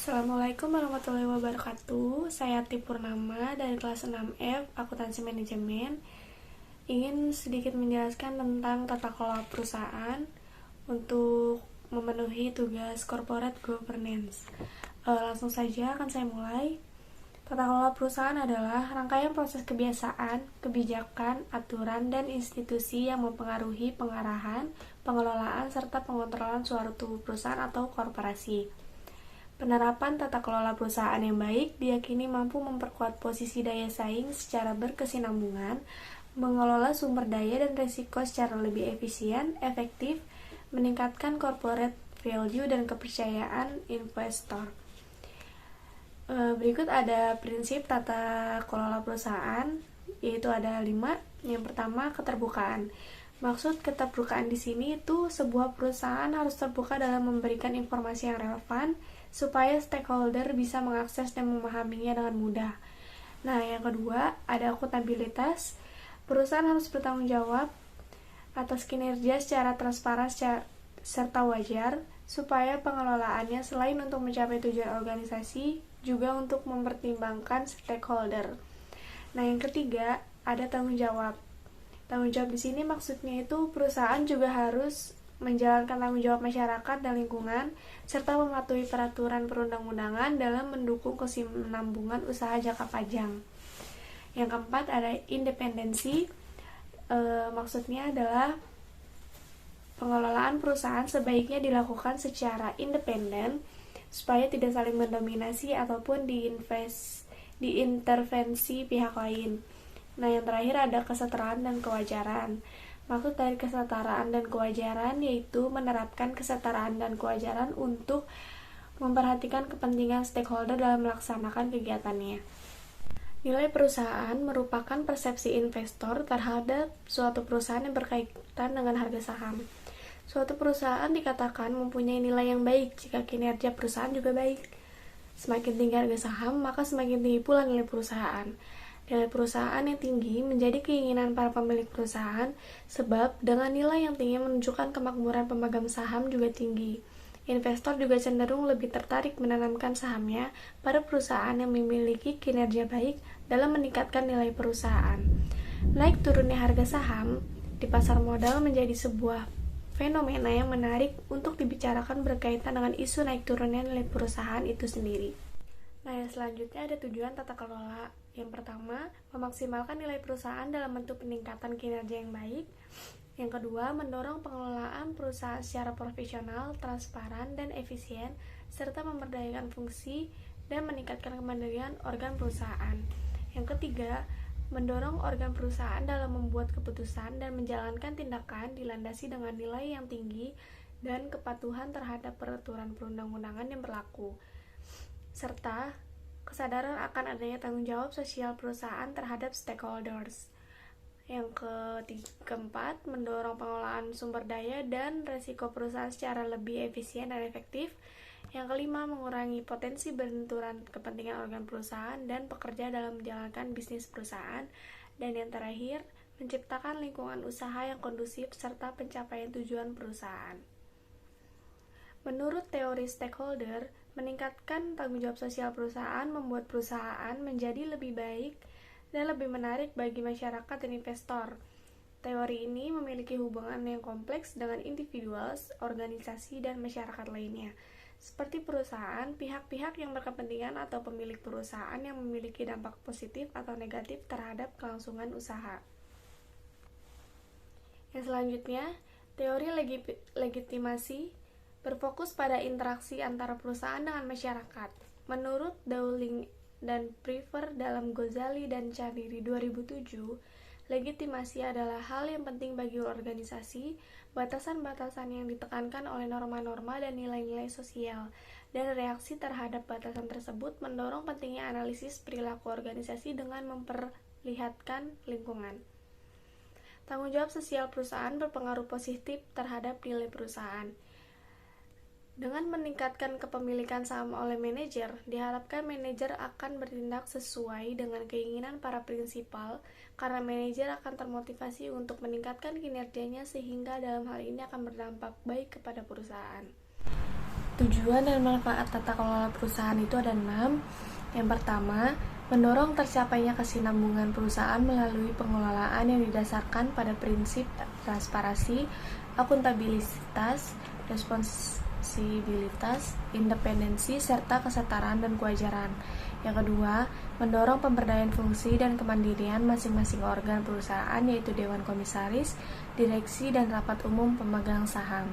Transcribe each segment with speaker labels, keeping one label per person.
Speaker 1: Assalamualaikum warahmatullahi wabarakatuh. Saya Ati Purnama dari kelas 6F Akuntansi Manajemen. Ingin sedikit menjelaskan tentang tata kelola perusahaan untuk memenuhi tugas corporate governance. Langsung saja akan saya mulai. Tata kelola perusahaan adalah rangkaian proses kebiasaan, kebijakan, aturan, dan institusi yang mempengaruhi pengarahan, pengelolaan, serta pengontrolan suatu perusahaan atau korporasi. Penerapan tata kelola perusahaan yang baik diyakini mampu memperkuat posisi daya saing secara berkesinambungan, mengelola sumber daya dan risiko secara lebih efisien, efektif, meningkatkan corporate value dan kepercayaan investor. Berikut ada prinsip tata kelola perusahaan, yaitu ada 5. Yang pertama, keterbukaan. Maksud keterbukaan di sini itu sebuah perusahaan harus terbuka dalam memberikan informasi yang relevan supaya stakeholder bisa mengakses dan memahaminya dengan mudah. Nah, yang kedua, ada akuntabilitas. Perusahaan harus bertanggung jawab atas kinerja secara transparan serta wajar supaya pengelolaannya selain untuk mencapai tujuan organisasi juga untuk mempertimbangkan stakeholder. Nah, yang ketiga, ada tanggung jawab. Tanggung jawab di sini maksudnya itu perusahaan juga harus menjalankan tanggung jawab masyarakat dan lingkungan serta mematuhi peraturan perundang-undangan dalam mendukung kesinambungan usaha jangka panjang. Yang keempat ada independensi. Maksudnya adalah pengelolaan perusahaan sebaiknya dilakukan secara independen supaya tidak saling mendominasi ataupun diintervensi pihak lain. Nah, yang terakhir ada kesetaraan dan kewajaran. Maksud dari kesetaraan dan kewajaran yaitu menerapkan kesetaraan dan kewajaran untuk memperhatikan kepentingan stakeholder dalam melaksanakan kegiatannya. Nilai perusahaan merupakan persepsi investor terhadap suatu perusahaan yang berkaitan dengan harga saham. Suatu perusahaan dikatakan mempunyai nilai yang baik jika kinerja perusahaan juga baik. Semakin tinggi harga saham, maka semakin tinggi pula nilai perusahaan. Nilai perusahaan yang tinggi menjadi keinginan para pemilik perusahaan sebab dengan nilai yang tinggi menunjukkan kemakmuran pemegang saham juga tinggi. Investor juga cenderung lebih tertarik menanamkan sahamnya pada perusahaan yang memiliki kinerja baik dalam meningkatkan nilai perusahaan. Naik turunnya harga saham di pasar modal menjadi sebuah fenomena yang menarik untuk dibicarakan berkaitan dengan isu naik turunnya nilai perusahaan itu sendiri. Nah, yang selanjutnya ada tujuan tata kelola. Yang pertama, memaksimalkan nilai perusahaan dalam bentuk peningkatan kinerja yang baik. Yang kedua, mendorong pengelolaan perusahaan secara profesional, transparan, dan efisien, serta memberdayakan fungsi dan meningkatkan kemandirian organ perusahaan. Yang ketiga, mendorong organ perusahaan dalam membuat keputusan dan menjalankan tindakan dilandasi dengan nilai yang tinggi dan kepatuhan terhadap peraturan perundang-undangan yang berlaku, serta kesadaran akan adanya tanggung jawab sosial perusahaan terhadap stakeholders. Yang keempat, mendorong pengelolaan sumber daya dan resiko perusahaan secara lebih efisien dan efektif. Yang kelima, mengurangi potensi benturan kepentingan organ perusahaan dan pekerja dalam menjalankan bisnis perusahaan. Dan yang terakhir, menciptakan lingkungan usaha yang kondusif serta pencapaian tujuan perusahaan. Menurut teori stakeholder, meningkatkan tanggung jawab sosial perusahaan membuat perusahaan menjadi lebih baik dan lebih menarik bagi masyarakat dan investor. Teori ini memiliki hubungan yang kompleks dengan individual, organisasi, dan masyarakat lainnya. Seperti perusahaan, pihak-pihak yang berkepentingan atau pemilik perusahaan yang memiliki dampak positif atau negatif terhadap kelangsungan usaha. Yang selanjutnya, teori legitimasi berfokus pada interaksi antara perusahaan dengan masyarakat. Menurut Dowling dan Prefer dalam Ghazali dan Chariri 2007, legitimasi adalah hal yang penting bagi organisasi, batasan-batasan yang ditekankan oleh norma-norma dan nilai-nilai sosial, dan reaksi terhadap batasan tersebut mendorong pentingnya analisis perilaku organisasi dengan memperlihatkan lingkungan. Tanggung jawab sosial perusahaan berpengaruh positif terhadap nilai perusahaan. Dengan meningkatkan kepemilikan saham oleh manajer, diharapkan manajer akan bertindak sesuai dengan keinginan para prinsipal karena manajer akan termotivasi untuk meningkatkan kinerjanya sehingga dalam hal ini akan berdampak baik kepada perusahaan. Tujuan dan manfaat tata kelola perusahaan itu ada 6. Yang pertama, mendorong tercapainya kesinambungan perusahaan melalui pengelolaan yang didasarkan pada prinsip transparansi, akuntabilitas, responsibilitas, independensi, serta kesetaraan dan kewajaran. Yang kedua, mendorong pemberdayaan fungsi dan kemandirian masing-masing organ perusahaan, yaitu Dewan Komisaris, Direksi, dan Rapat Umum Pemegang Saham.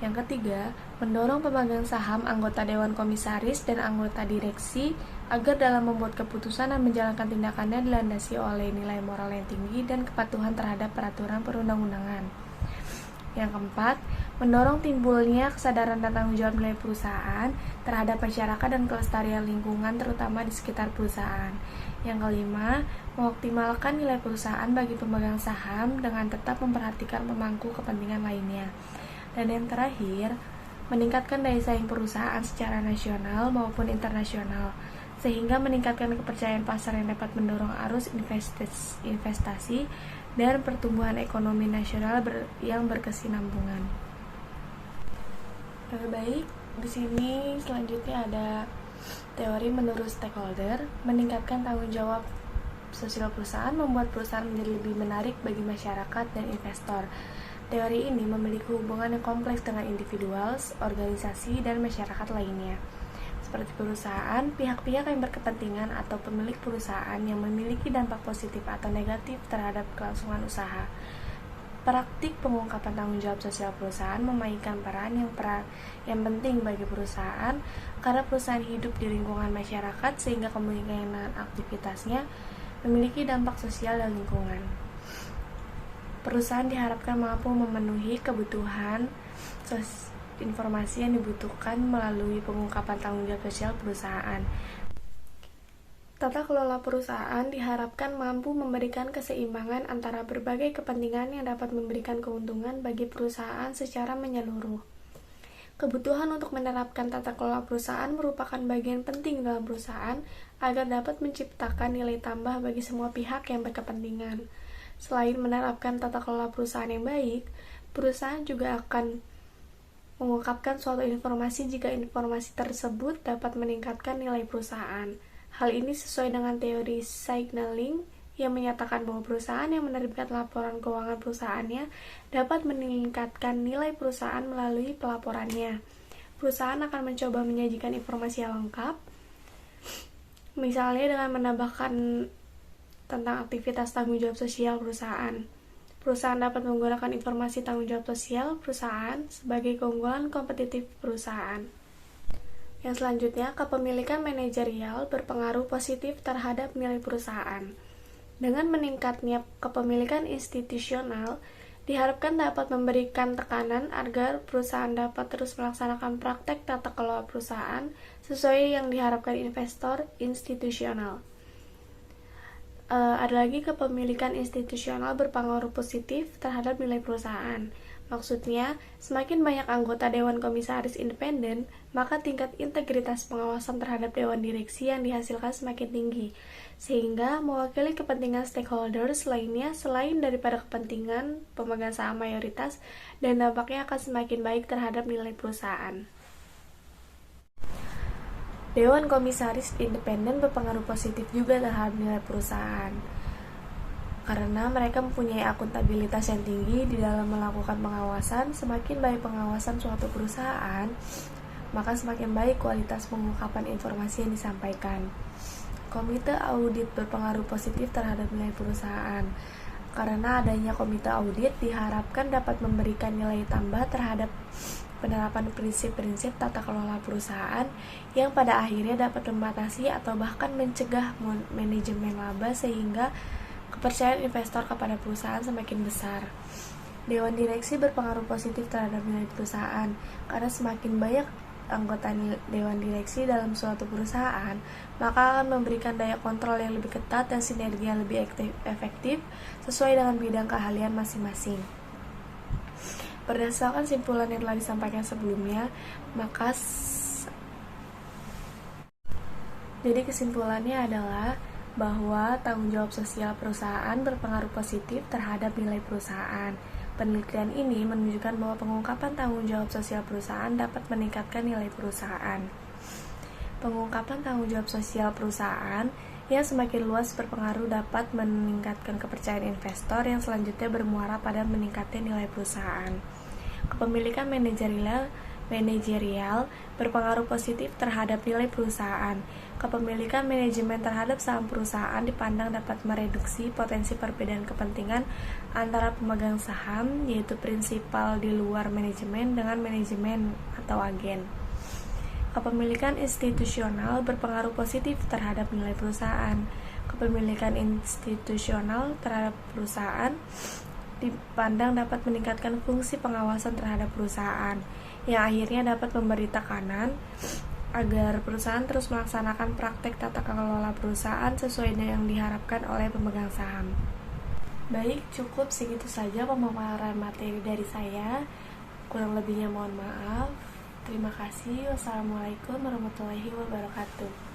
Speaker 1: Yang ketiga, mendorong pemegang saham, anggota Dewan Komisaris, dan anggota direksi agar dalam membuat keputusan dan menjalankan tindakannya dilandasi oleh nilai moral yang tinggi dan kepatuhan terhadap peraturan perundang-undangan. Yang keempat, mendorong timbulnya kesadaran dan tanggung jawab nilai perusahaan terhadap masyarakat dan kelestarian lingkungan terutama di sekitar perusahaan. Yang kelima, mengoptimalkan nilai perusahaan bagi pemegang saham dengan tetap memperhatikan pemangku kepentingan lainnya. Dan yang terakhir, meningkatkan daya saing perusahaan secara nasional maupun internasional, sehingga meningkatkan kepercayaan pasar yang dapat mendorong arus investasi dan pertumbuhan ekonomi nasional yang berkesinambungan. Baik, di sini selanjutnya ada teori menurut stakeholder, meningkatkan tanggung jawab sosial perusahaan, membuat perusahaan menjadi lebih menarik bagi masyarakat dan investor. Teori ini memiliki hubungan yang kompleks dengan individual, organisasi, dan masyarakat lainnya. Seperti perusahaan, pihak-pihak yang berkepentingan atau pemilik perusahaan yang memiliki dampak positif atau negatif terhadap kelangsungan usaha. Praktik pengungkapan tanggung jawab sosial perusahaan memainkan peran yang penting bagi perusahaan karena perusahaan hidup di lingkungan masyarakat sehingga kemungkinan aktivitasnya memiliki dampak sosial dan lingkungan. Perusahaan diharapkan mampu memenuhi kebutuhan informasi yang dibutuhkan melalui pengungkapan tanggung jawab sosial perusahaan. Tata kelola perusahaan diharapkan mampu memberikan keseimbangan antara berbagai kepentingan yang dapat memberikan keuntungan bagi perusahaan secara menyeluruh. Kebutuhan untuk menerapkan tata kelola perusahaan merupakan bagian penting dalam perusahaan agar dapat menciptakan nilai tambah bagi semua pihak yang berkepentingan. Selain menerapkan tata kelola perusahaan yang baik, perusahaan juga akan mengungkapkan suatu informasi jika informasi tersebut dapat meningkatkan nilai perusahaan. Hal ini sesuai dengan teori signaling yang menyatakan bahwa perusahaan yang menerbitkan laporan keuangan perusahaannya dapat meningkatkan nilai perusahaan melalui pelaporannya. Perusahaan akan mencoba menyajikan informasi yang lengkap, misalnya dengan menambahkan tentang aktivitas tanggung jawab sosial perusahaan. Perusahaan dapat menggunakan informasi tanggung jawab sosial perusahaan sebagai keunggulan kompetitif perusahaan. Yang selanjutnya, kepemilikan manajerial berpengaruh positif terhadap nilai perusahaan. Dengan meningkatnya kepemilikan institusional, diharapkan dapat memberikan tekanan agar perusahaan dapat terus melaksanakan praktek tata kelola perusahaan sesuai yang diharapkan investor institusional. Ada lagi kepemilikan institusional berpengaruh positif terhadap nilai perusahaan. Maksudnya, semakin banyak anggota Dewan Komisaris independen, maka tingkat integritas pengawasan terhadap Dewan Direksi yang dihasilkan semakin tinggi, sehingga mewakili kepentingan stakeholders lainnya selain daripada kepentingan pemegang saham mayoritas, dan dampaknya akan semakin baik terhadap nilai perusahaan. Dewan Komisaris independen berpengaruh positif juga terhadap nilai perusahaan, karena mereka mempunyai akuntabilitas yang tinggi di dalam melakukan pengawasan. Semakin baik pengawasan suatu perusahaan, maka semakin baik kualitas pengungkapan informasi yang disampaikan. Komite audit berpengaruh positif terhadap nilai perusahaan, karena adanya komite audit diharapkan dapat memberikan nilai tambah terhadap penerapan prinsip-prinsip tata kelola perusahaan yang pada akhirnya dapat membatasi atau bahkan mencegah manajemen laba sehingga kepercayaan investor kepada perusahaan semakin besar. Dewan Direksi berpengaruh positif terhadap nilai perusahaan karena semakin banyak anggota Dewan Direksi dalam suatu perusahaan, maka akan memberikan daya kontrol yang lebih ketat dan sinergi yang lebih efektif sesuai dengan bidang keahlian masing-masing. Berdasarkan simpulan yang telah disampaikan sebelumnya, maka jadi kesimpulannya adalah bahwa tanggung jawab sosial perusahaan berpengaruh positif terhadap nilai perusahaan. Penelitian ini menunjukkan bahwa pengungkapan tanggung jawab sosial perusahaan dapat meningkatkan nilai perusahaan. Pengungkapan tanggung jawab sosial perusahaan yang semakin luas berpengaruh dapat meningkatkan kepercayaan investor yang selanjutnya bermuara pada meningkatnya nilai perusahaan. Kepemilikan manajerial berpengaruh positif terhadap nilai perusahaan. Kepemilikan manajemen terhadap saham perusahaan dipandang dapat mereduksi potensi perbedaan kepentingan antara pemegang saham, yaitu prinsipal di luar manajemen dengan manajemen atau agen. Kepemilikan institusional berpengaruh positif terhadap nilai perusahaan. Kepemilikan institusional terhadap perusahaan dipandang dapat meningkatkan fungsi pengawasan terhadap perusahaan, yang akhirnya dapat memberi tekanan agar perusahaan terus melaksanakan praktek tata kelola perusahaan sesuai dengan yang diharapkan oleh pemegang saham. Baik, cukup segitu saja pemaparan materi dari saya. Kurang lebihnya mohon maaf. Terima kasih. Wassalamualaikum warahmatullahi wabarakatuh.